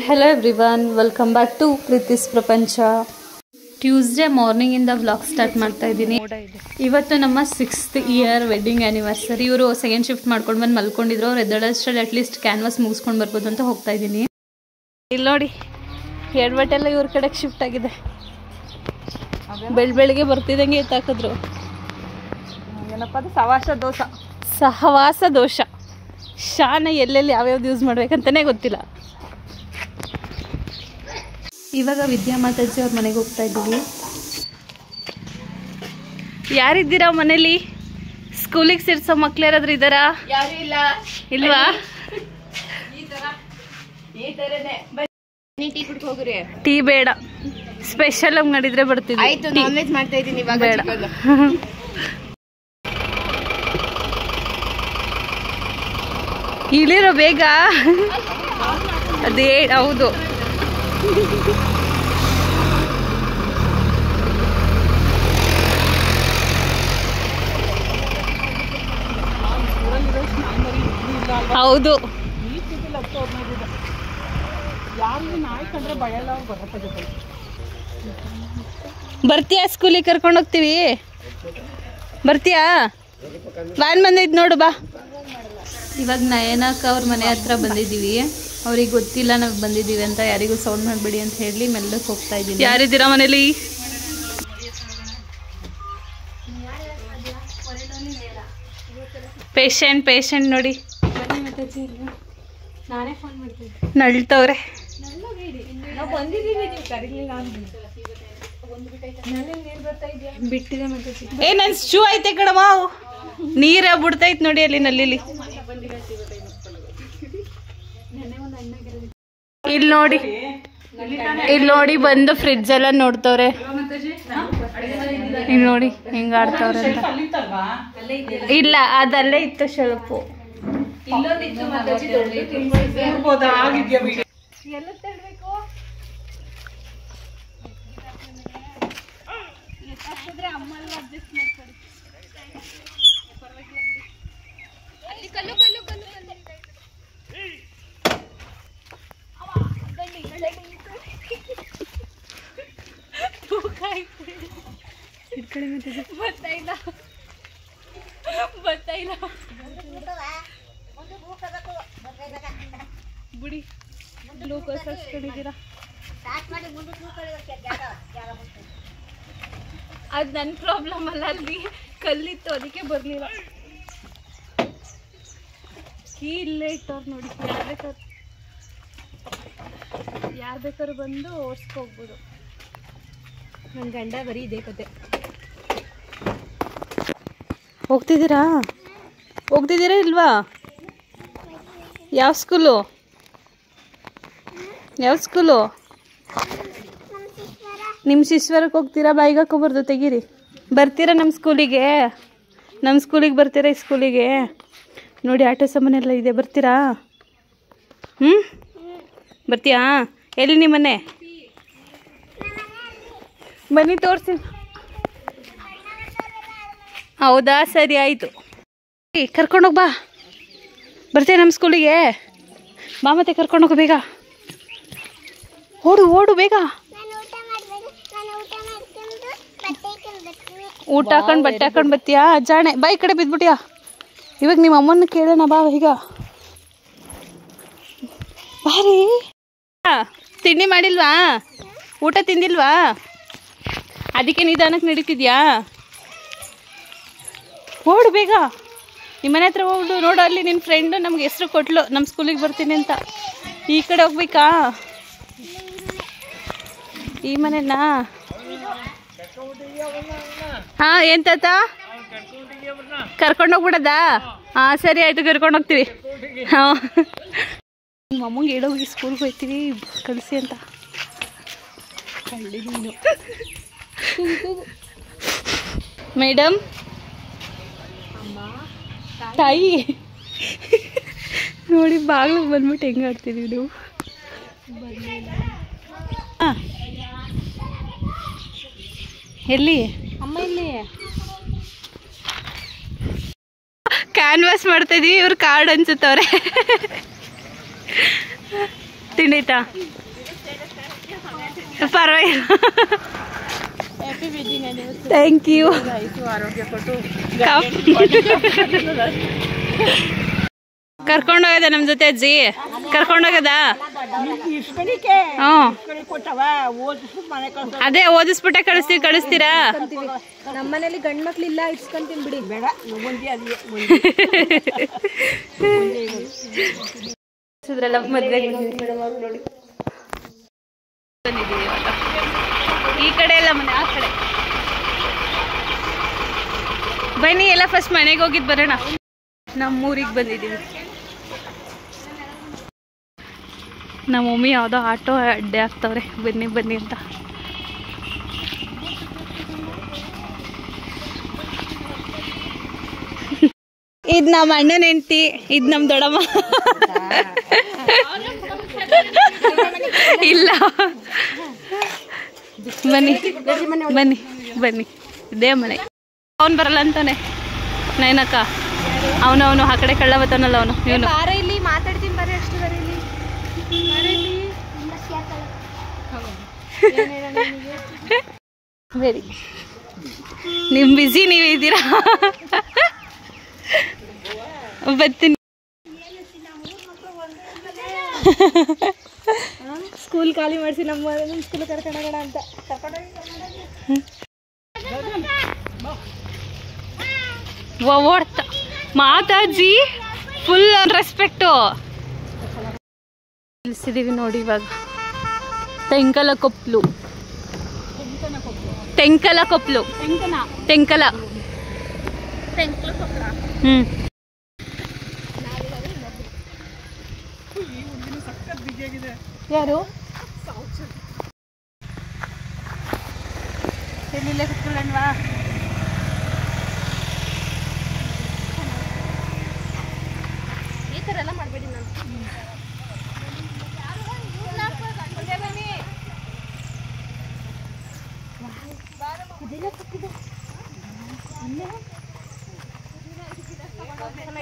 Hello everyone, welcome back to Priti's ಪ್ರಪಂಚ. Tuesday ಮಾರ್ನಿಂಗಿಂದ vlog start ಮಾಡ್ತಾ ಇದ್ದೀನಿ. ಇವತ್ತು ನಮ್ಮ 6th ಇಯರ್ ವೆಡ್ಡಿಂಗ್ ಆ್ಯನಿವರ್ಸರಿ. ಇವರು ಸೆಕೆಂಡ್ ಶಿಫ್ಟ್ ಮಾಡ್ಕೊಂಡು ಬಂದು ಮಲ್ಕೊಂಡಿದ್ರು. ಅವ್ರು ಎದ್ದಳಷ್ಟರಲ್ಲಿ ಅಟ್ಲೀಸ್ಟ್ ಕ್ಯಾನ್ವಾಸ್ ಮುಗಿಸ್ಕೊಂಡು ಬರ್ಬೋದು ಅಂತ ಹೋಗ್ತಾ ಇದ್ದೀನಿ. ಇಲ್ಲಿ ನೋಡಿ, ಎಡವಟ್ಟೆಲ್ಲ ಇವ್ರ ಕಡೆಗೆ ಶಿಫ್ಟ್ ಆಗಿದೆ. ಬೆಳಗ್ಗೆ ಬರ್ತಿದ್ದಂಗೆ ಎತ್ತಾಕಿದ್ರು. ಏನಪ್ಪ ಅದು? ಸಹವಾಸ ದೋಷ. ಶಾನ ಎಲ್ಲೆಲ್ಲಿ ಯಾವ್ಯಾವ್ದು ಯೂಸ್ ಮಾಡ್ಬೇಕಂತಲೇ ಗೊತ್ತಿಲ್ಲ. ಇವಾಗ ವಿದ್ಯಾ ಮಾತಾಜಿ ಅವ್ರ ಮನೆಗೆ ಹೋಗ್ತಾ ಇದ್ದೀವಿ. ಯಾರಿದ್ದೀರಾ ಮನೇಲಿ? ಸ್ಕೂಲಿಗೆ ಸೇರಿಸೋ ಮಕ್ಳು ಯಾರಾದ್ರೂ ಇದ್ದಾರಾ? ಯಾರು ಇಲ್ಲ. ಇಲ್ವಾ? ಟೀ ಕುಡ್ಕ ಹೋಗ್ರಿ. ಟೀ ಬೇಡ, ಸ್ಪೆಷಲ್ ಆಗಿ ಮಾಡಿದ್ರೆ ಬರ್ತಿದ್ವಿ. ಆಯ್ತು, ನಾನ್ ವೆಜ್ ಮಾಡ್ತಾ ಇದ್ದೀನಿ ಇವಾಗ. ಬೇಡ. ಇಳಿರೋ ಬೇಗ. ಅದೇ ಹೌದು. ಹೌದು, ಬರ್ತೀಯಾ? ಸ್ಕೂಲಿಗೆ ಕರ್ಕೊಂಡು ಹೋಗ್ತೀವಿ. ಬರ್ತೀಯಾ? ವ್ಯಾನ್ ಬಂದಿದ್ ನೋಡು, ಬಾ. ಇವಾಗ ನಯನಕ್ಕ ಅವ್ರ ಮನೆ ಹತ್ರ ಬಂದಿದ್ದೀವಿ. ಅವ್ರಿಗೆ ಗೊತ್ತಿಲ್ಲ ನಾವು ಬಂದಿದ್ದೀವಿ ಅಂತ. ಯಾರಿಗೂ ಸೌಂಡ್ ಮಾಡಬೇಡಿ ಅಂತ ಹೇಳಿ ಮೆಲ್ಲಕ್ಕೆ ಹೋಗ್ತಾ ಇದ್ದೀನಿ. ಯಾರಿದ್ದೀರಾ ಮನೇಲಿ? ಪೇಷಂಟ್ ನೋಡಿ, ನಾನೇ ಫೋನ್ ಮಾಡ್ತೀನಿ. ನಳ್ತವ್ರೆ. ಬಿಟ್ಟಿದೆ. ಏ, ನನ್ ಶೂ ಐತೆ ಕಣಮ್ಮ. ನೀರ ಬಿಡ್ತೈತ್ ನೋಡಿ ಅಲ್ಲಿ ನಲ್ಲಿಲಿ. ಇಲ್ಲಿ ನೋಡಿ ಬಂದು ಫ್ರಿಡ್ಜ್ ಎಲ್ಲ ನೋಡ್ತವ್ರೆ. ಇಲ್ಲಿ ನೋಡಿ ಹೆಂಗ ಆಡ್ತವ್ರೆ ಅಂತ. ಇಲ್ಲ, ಅದಲ್ಲೇ ಇತ್ತು ಸ್ವಲ್ಪ. ಬಿಡಿ, ಗ್ಲೂಕೋಸ್ ಹಚ್ಕೊಂಡಿದ್ದೀರಾ? ಅದು ನನ್ನ ಪ್ರಾಬ್ಲಮ್ ಅಲ್ಲ, ಅಲ್ಲಿ ಕಲ್ಲಿತ್ತು ಅದಕ್ಕೆ ಬರಲಿಲ್ಲ. ಕೀ ಇಲ್ಲೇ ಇಟ್ಟವ್ರು ನೋಡಿ. ಯಾರು ಬೇಕಾದ್ರು ಬಂದು ಓಡಿಸ್ಕೋಗ್ಬೋದು. ನನ್ನ ಗಂಡ ಬರೀ ಇದೇ ಕತೆ. ಹೋಗ್ತಿದ್ದೀರಾ ಇಲ್ವಾ? ಯಾವ ಸ್ಕೂಲು? ನಿಮ್ಮ ಶಿಶ್ವರಕ್ಕೆ ಹೋಗ್ತೀರಾ? ಬಾಯಿಗೆ ಹಾಕೋಬಾರ್ದು, ತೆಗೀರಿ. ಬರ್ತೀರಾ ನಮ್ಮ ಸ್ಕೂಲಿಗೆ? ಬರ್ತೀರಾ ಈ ಸ್ಕೂಲಿಗೆ? ನೋಡಿ, ಆಟೋ ಸಾಮಾನೆಲ್ಲ ಇದೆ. ಬರ್ತೀರಾ? ಬರ್ತೀಯಾ? ಎಲ್ಲಿ ನಿಮ್ಮ ಮನೆ? ಬನ್ನಿ ತೋರಿಸಿ. ಹೌದಾ, ಸರಿ ಆಯಿತು. ಕರ್ಕೊಂಡೋಗಿ ಬಾ. ಬರ್ತೀಯ ನಮ್ಮ ಸ್ಕೂಲಿಗೆ? ಬಾ, ಮತ್ತೆ ಕರ್ಕೊಂಡೋಗು ಬೇಗ. ಓಡು ಬೇಗ. ಊಟ ಹಾಕೊಂಡು ಬಟ್ಟೆ ಹಾಕೊಂಡು ಬರ್ತೀಯಾ? ಜಾಣೆ, ಬಾ. ಈ ಕಡೆ ಬಿದ್ಬಿಟ್ಯಾ? ಇವಾಗ ನಿಮ್ಮ ಅಮ್ಮನ ಕೇಳೋಣ, ಬಾ ಈಗ. ಬಾರಿ. ತಿಂಡಿ ಮಾಡಿಲ್ವಾ? ಊಟ ತಿಂದಿಲ್ವಾ? ಅದಕ್ಕೆ ನಿಧಾನಕ್ಕೆ ನಡೀತಿದ್ಯಾ? ಓಡು ಬೇಗ. ನಿಮ್ಮ ಮನೆ ಹತ್ರ ಹೋಗ್ದು ನೋಡು. ಅಲ್ಲಿ ನಿನ್ನ ಫ್ರೆಂಡು ನಮ್ಗೆ ಹೆಸರು ಕೊಟ್ಲು, ನಮ್ಮ ಸ್ಕೂಲಿಗೆ ಬರ್ತೀನಿ ಅಂತ. ಈ ಕಡೆ ಹೋಗ್ಬೇಕಾ? ಈ ಮನೆನಾ? ಹಾಂ, ಏನು ತಾತ? ಕರ್ಕೊಂಡೋಗ್ಬಿಡದಾ? ಹಾಂ, ಸರಿ ಆಯಿತು, ಕರ್ಕೊಂಡೋಗ್ತೀವಿ. ಹಾಂ, ನಿಮ್ಮ ಅಮ್ಮಂಗೆ ಹೇಳೋಗಿ ಸ್ಕೂಲ್ಗೆ ಹೋಗ್ತೀವಿ ಕಳಿಸಿ ಅಂತ. ಮೇಡಮ್, ತಾಯಿ ನೋಡಿ, ಬಾಗ್ಲಿಗೆ ಬಂದ್ಬಿಟ್ಟು ಹೆಂಗೆ ಆಡ್ತಿದ್ದೀವಿ ನೀವು. ಹಾಂ, ಎಲ್ಲಿ ಅಮ್ಮ? ಇಲ್ಲಿ ಕ್ಯಾನ್ವಾಸ್ ಮಾಡ್ತಾ ಇದೀವಿ. ಇವ್ರು ಕಾರ್ಡ್ ಅನ್ಸುತ್ತವ್ರೆ. ತಿಂಡಿ ಆಯ್ತಾ? ಪರವಾಗಿಲ್ಲ. Thank you. ಕರ್ಕೊಂಡೋಗದ ನಮ್ಮ ಜೊತೆ ಅಜ್ಜಿ, ಕರ್ಕೊಂಡೋಗದ? ಅದೇ ಓದಿಸ್ಬಿಟ್ಟೆ ಕಳಿಸ್ತೀರಾ? ನಮ್ಮನೇಲಿ ಗಂಡ್ ಮಕ್ಳಿಲ್ಲ, ಇಸ್ಕೊಂತೀನಿ ಬಿಡಿ. ಬೇಡ ಮದ್ವೆ ಈ ಕಡೆ ಎಲ್ಲ ಮನೆ, ಆ ಕಡೆ ಬನ್ನಿ. ಎಲ್ಲ ಫಸ್ಟ್ ಮನೆಗೆ ಹೋಗಿದ್ ಬರೋಣ. ನಮ್ಮೂರಿಗೆ ಬಂದಿದ್ದೀವಿ. ನಮ್ಮ ಮಮ್ಮಿ ಯಾವುದೋ ಆಟೋ ಅಡ್ಡೆ ಆಗ್ತವ್ರೆ, ಬನ್ನಿ ಬನ್ನಿ ಅಂತ. ಇದು ನಮ್ಮ ಅಣ್ಣನ ಹೆಂಡತಿ, ಇದು ನಮ್ಮ ದೊಡ್ಡಮ್ಮ. ಇಲ್ಲ ಬನ್ನಿ ಬನ್ನಿ ಬನ್ನಿ, ಇದೇ ಮನೆ. ಅವನು ಬರಲ್ಲ ಅಂತಾನೆ ನೈನಕ್ಕ. ಅವನು ಆ ಕಡೆ ಕಳ್ಳ ಬತ್ತಾನಲ್ಲ ಅವನು. ಇವನು ಇಲ್ಲಿ ಮಾತಾಡ್ತೀನಿ ಬರ್ರಿ, ಅಷ್ಟು ಬರ್ರಿ ಇಲ್ಲಿ. ವೆರಿ ನಿಮ್ ಬಿಸಿ ನೀವಿದ್ದೀರಾ? ಬರ್ತೀನಿ. ಸ್ಕೂಲ್ ಖಾಲಿ ಮಾಡಿಸಿ ನಮ್ಮ ಸ್ಕೂಲ್ ಕರ್ಕೊಂಡೋಗೋಣ ಅಂತ. ಓಡ್ತಾ ಮಾತಾಜಿ ಫುಲ್ ರೆಸ್ಪೆಕ್ಟು. ನಿಲ್ಸಿದೀವಿ ನೋಡಿ ಇವಾಗ. ತೆಂಕಲ ಕೊಪ್ಲು, ತೆಂಕಲ ಕೊಪ್ಲು, ತೆಂಕಲ. ಯಾರು ಎಲ್ಲಿಲ್ಲೇ ಕುತ್ಕೊಳ್ಳೋಣವಾ? ಈ ಥರ ಎಲ್ಲ ಮಾಡಬೇಡಿ. ನಾನು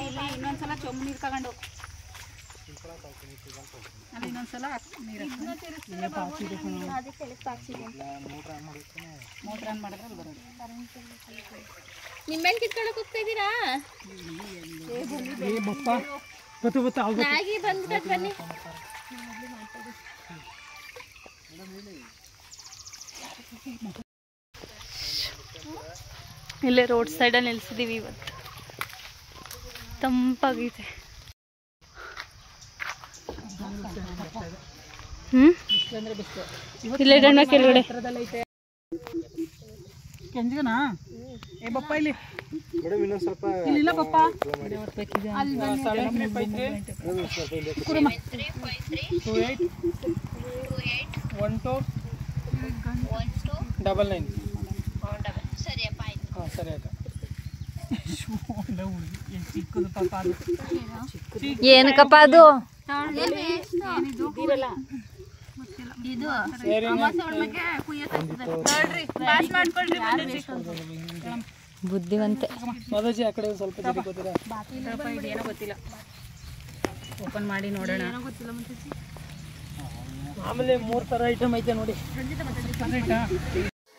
ಇಲ್ಲಿ ಇನ್ನೊಂದ್ಸಲ ಚೊಂಬು ನೀರು ತಗೊಂಡು ಅಲ್ಲಿ ಇನ್ನೊಂದ್ಸಲ ಮೋಟ್ರ್ ಆನ್ ಮಾಡಿದ್ರೆ ಬರೋದು. ನಿಮ್ಮೆಲ್ಲಿ ಕಿತ್ಕೊಳಕ್ ಹೋಗ್ತಾ ಇದ್ದೀರಾ? ಮ್ಯಾಗಿ ಬಂದ್ಬಿಟ್ಟು ಬನ್ನಿ. ಇಲ್ಲೇ ರೋಡ್ ಸೈಡಲ್ಲಿ ನಿಲ್ಸಿದೀವಿ ಇವತ್ತು. ತಂಪಾಗಿದೆ. ಇಲ್ಲೇ ಗಣ್ಣ ಕೆಳಗಡೆ ಏನಕ್ಕಪ್ಪ ಅದು? ಬುದ್ಧಿವಂತೆ. ಓಪನ್ ಮಾಡಿ ನೋಡೋಣ.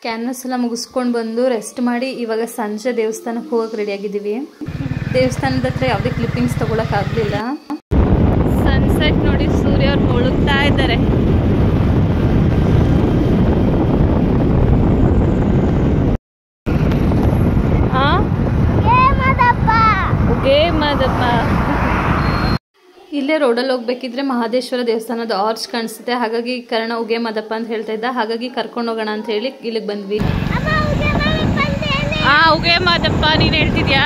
ಕ್ಯಾನ್ವಸ್ ಎಲ್ಲ ಮುಗಿಸ್ಕೊಂಡು ಬಂದು ರೆಸ್ಟ್ ಮಾಡಿ ಇವಾಗ ಸಂಜೆ ದೇವಸ್ಥಾನಕ್ಕೆ ಹೋಗಕ್ಕೆ ರೆಡಿ ಆಗಿದ್ದೀವಿ. ದೇವಸ್ಥಾನದ ಹತ್ರ ಯಾವುದೇ ಕ್ಲಿಪ್ಪಿಂಗ್ಸ್ ತಗೊಳಕ್ಕಾಗಲಿಲ್ಲ. ಸನ್ಸೆಟ್ ನೋಡಿ, ಸೂರ್ಯ ಅವ್ರು ಮುಳುಗ್ತಾ ಇದ್ದಾರೆ. ಇಲ್ಲೇ ರೋಡಲ್ಲಿ ಹೋಗ್ಬೇಕಿದ್ರೆ ಮಹದೇಶ್ವರ ದೇವಸ್ಥಾನದ ಆರ್ಚ್ ಕಾಣಿಸುತ್ತೆ. ಹಾಗಾಗಿ ಕರ್ಣ ಉಗೆ ಮಾದಪ್ಪ ಅಂತ ಹೇಳ್ತಾ ಇದ್ದ. ಹಾಗಾಗಿ ಕರ್ಕೊಂಡು ಹೋಗೋಣ ಅಂತ ಹೇಳಿ ಇಲ್ಲಿಗೆ ಬಂದ್ವಿ. ಉಗೆ ಮಾದಪ್ಪ ನೀನ್ ಹೇಳ್ತಿದ್ಯಾ?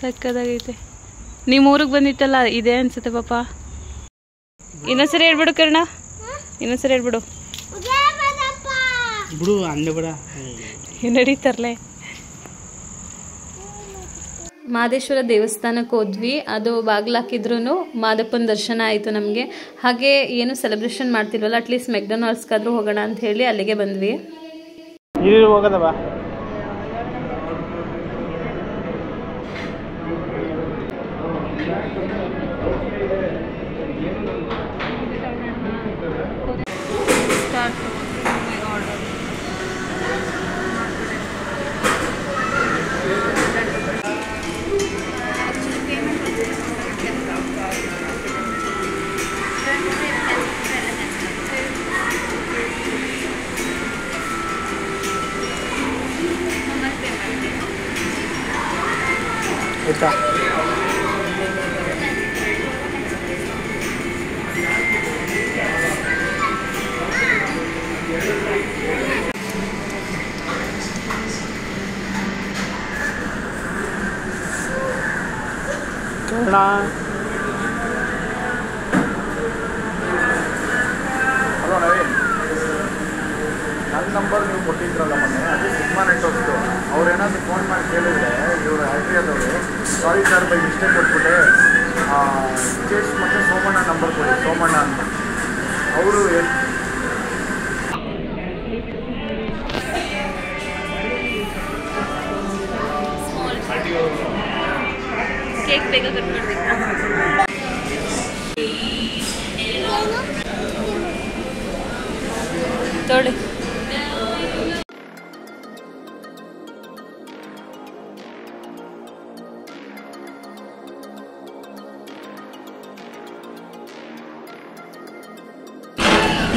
ಸಕ್ಕದಾಗೈತೆ. ನಿಮ್ಮ ಊರಿಗೆ ಬಂದಿತ್ತಲ್ಲ, ಇದೆ ಅನ್ಸುತ್ತೆ ಪಾಪ. ಇನ್ನೊಂದ್ಸರಿ ಹೇಳ್ಬಿಡು ಕರ್ಣ, ಇನ್ನೊಂದ್ಸರಿ ಹೇಳ್ಬಿಡು. ನಡೀತಾರಲೆ. ಮಹದೇಶ್ವರ ದೇವಸ್ಥಾನಕ್ಕೆ ಹೋದ್ವಿ. ಅದು ಬಾಗ್ಲಾಕಿದ್ರು ಮಾದಪ್ಪನ ದರ್ಶನ ಆಯಿತು ನಮಗೆ. ಹಾಗೆ ಏನು ಸೆಲೆಬ್ರೇಷನ್ ಮಾಡ್ತಿಲ್ವಲ್ಲ, ಅಟ್ಲೀಸ್ಟ್ ಮೆಕ್ಡೊನಾಲ್ಡ್ಸ್ಗಾದ್ರೂ ಹೋಗೋಣ ಅಂತ ಹೇಳಿ ಅಲ್ಲಿಗೆ ಬಂದ್ವಿ. ಆಯ್ತಾ? ಕರ್ಣ ಹಲೋ ನವೀನ್, ನನ್ನ ನಂಬರ್ ನೀವು ಕೊಟ್ಟಿದ್ರಲ್ಲ ಮೊನ್ನೆ, ಅದು ಸಿಗ್ಮಾ ನೆಟ್ವರ್ಕ್ದು. ಅವ್ರೇನಾದರೂ ಫೋನ್ ಮಾಡಿ ಕೇಳಿದರೆ ಇವರು ಆ್ಯಕ್ಟ್ರಿಯಾದವರು, ಸಾರಿ ಸರ್ ಬೈ ಮಿಸ್ಟೇಕ್ ಕೊಟ್ಬಿಟ್ಟೆ, ವಿಜೇಶ್ ಮತ್ತು ಸೋಮಣ್ಣ ನಂಬರ್ ಕೊಡಿ, ಸೋಮಣ್ಣ ಅಂತ. ಅವರು ಕೇಕ್ ಬೇಗ ಕಟ್ಕೊಳ್ಬೇಕು. ತೊಳಿ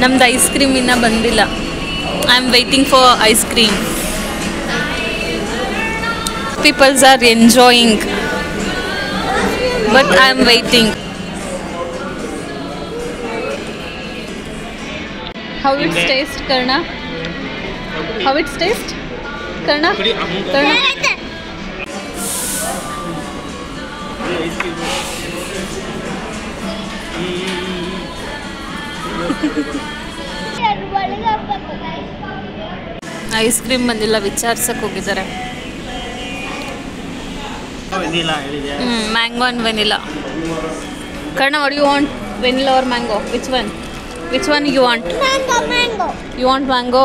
ನಮ್ದು ಐಸ್ ಕ್ರೀಮ್ ಇನ್ನೂ ಬಂದಿಲ್ಲ. I am waiting for ice cream. Peoples are enjoying but I am waiting. How it's taste, Karna? How it's taste, Karna? Karna? Ice cream ಬಂದಿಲ್ಲ, ವಿಚಾರಿಸಕ್ಕೆ ಹೋಗಿದ್ದಾರೆ. Mango and vanilla. Karna, what do you want? Vanilla or mango? Which one? Which one you want? Mango. You want mango?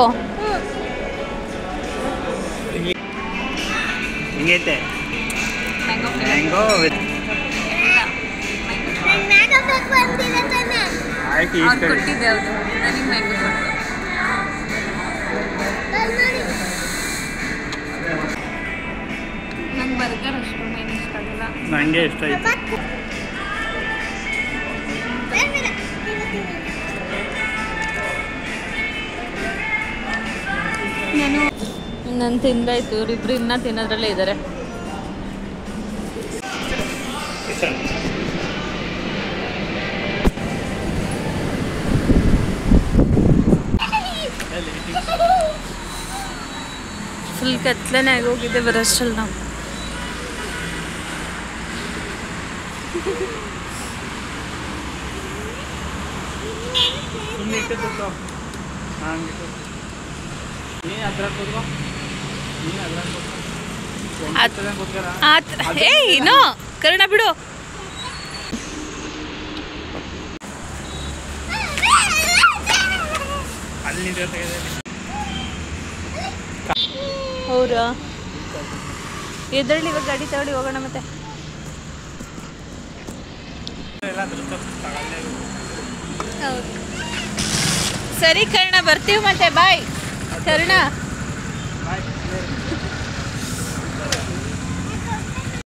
ಹಿಂಗೈತೆ Mango. Mango ಆಯ್ತು. ಈ ಕಡೆ ಕೊಟ್ಟಿದ್ದೆ ಹೌದು, ನನಗೆ mango ಕೊಟ್ಟು. ನಂಗೆ ಬರ್ಗರ್ ಅಷ್ಟು ಏನು ಇಷ್ಟ ಆಗಿಲ್ಲ. ನನಗೆ ಇಷ್ಟ ಆಯ್ತು. ನಾನು ತಿಂದಾಯ್ತು, ಇವರಿಬ್ರು ಇನ್ನೂ ತಿನ್ನೋದ್ರಲ್ಲೇ ಇದ್ದಾರೆ. ಫುಲ್ ಕತ್ಲನೇ ಆಗೋಗಿದೆ ಬರೋಷ್ಟರಲ್ಲಿ ನಾವು. ಏನೋ ಕರ್ಣ ಬಿಡು. ಹೌದಾ, ಎದ್ರಲ್ಲಿ ಇವಾಗ ಗಾಡಿ ತಗೊಳ್ಳಿ ಹೋಗೋಣ. ಮತ್ತೆ ಸರಿ ಕರ್ಣ, ಬರ್ತೀವಿ ಮತ್ತೆ. ಬಾಯ್ ಕರ್ಣ.